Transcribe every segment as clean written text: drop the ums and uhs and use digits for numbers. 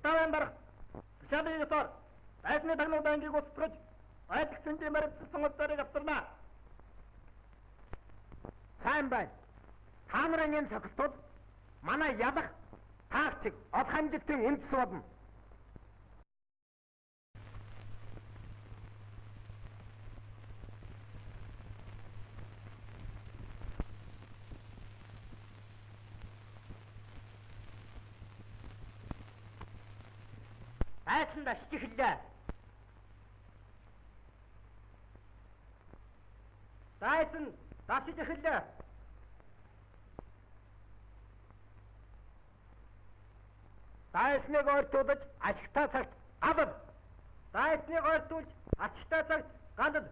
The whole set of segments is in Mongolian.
Батавын дарга Тушаалын ёсоор байсны тагнууд ангийг устгаж ойлгогчийн мэрэгчсэн улсаарыг авторнаа. Сайн байна. Та нарын энэ цогцлол манай ялах таагчиг олох амжилтын үндэс болно. Айсан дашиж эхэллээ. Дайсан дашиж эхэллээ. Дайсныг ойртуулж ашигтай цагт галал. Дайсныг ойртуулж ашигтай цагт галал.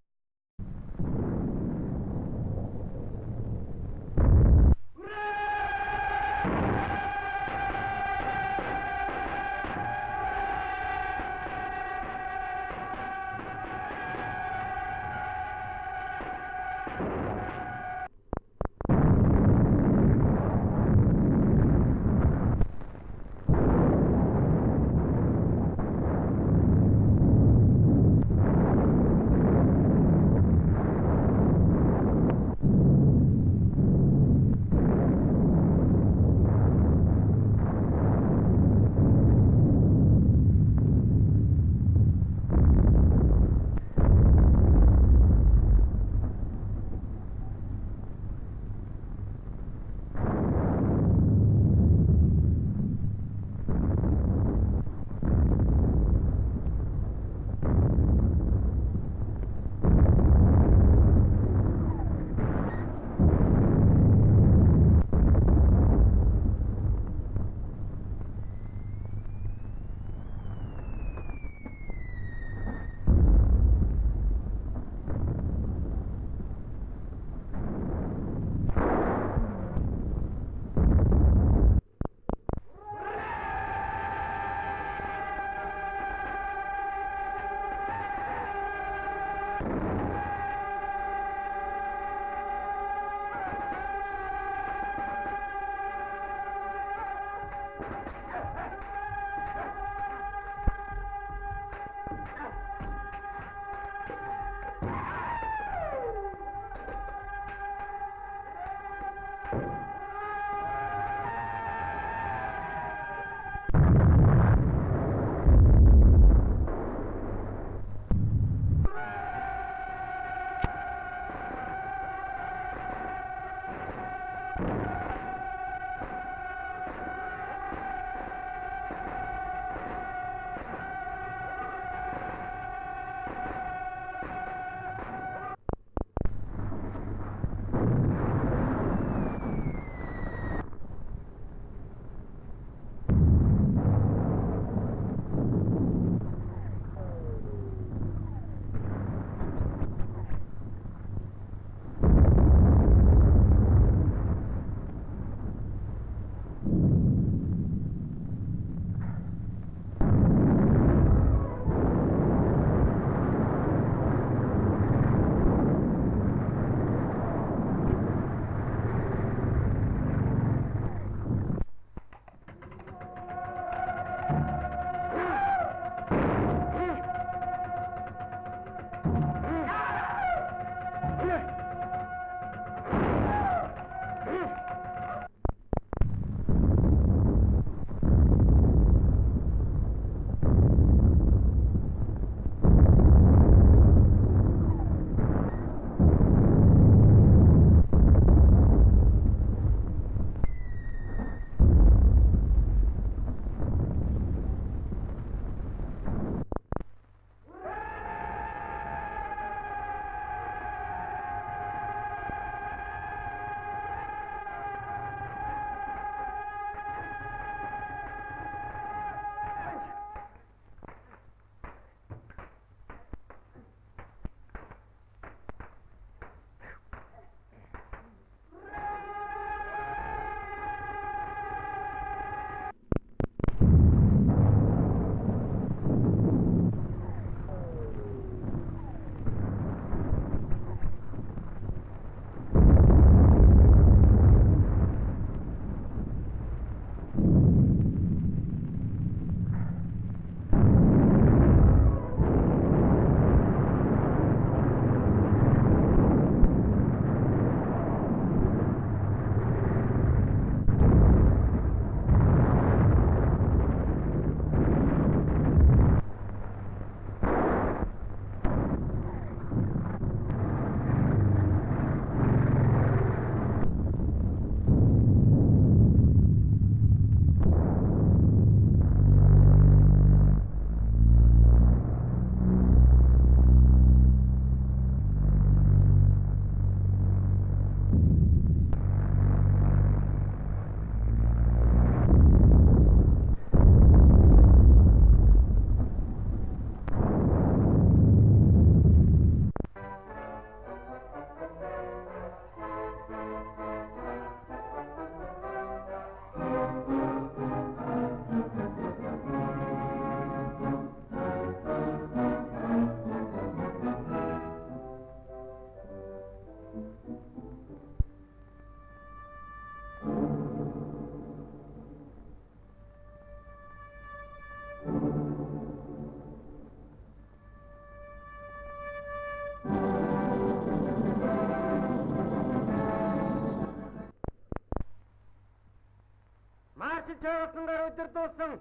байгуулсан өдөр дуусан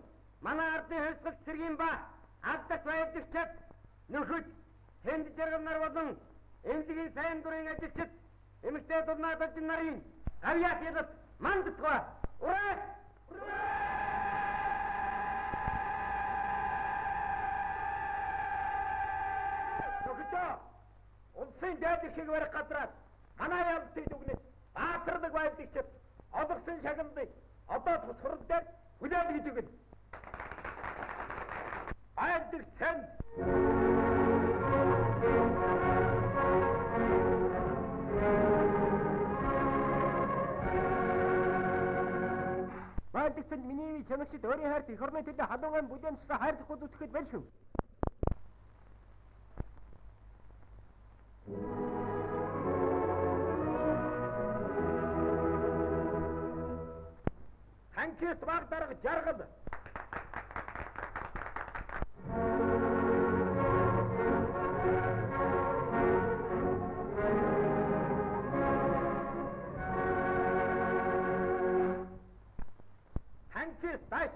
манай ардын хөлсгөл цэргийн ба алдах баярлагчид нөхөд тэнд жаргал нар болон эмнэлгийн сайн дурын ажилчид эмэгтэй дурнадаж нарын авьяас ялалт мандтгаа ураа нөхөдөө улсын дайдаг шиг барих газраас манай явдыг дүгнэж баатардаг баярлагчид олгосон шагналыг одоо тусгал дээр хүлээн гэж өгнө. Баярлагч Баярлагчид миний чамагчд өөрийн хайрт их орны төлөө халууган бүлээнсээ хайрлах үзүүлэхэд байна шүү. Танкист баг дарга жаргал. Танкист даш.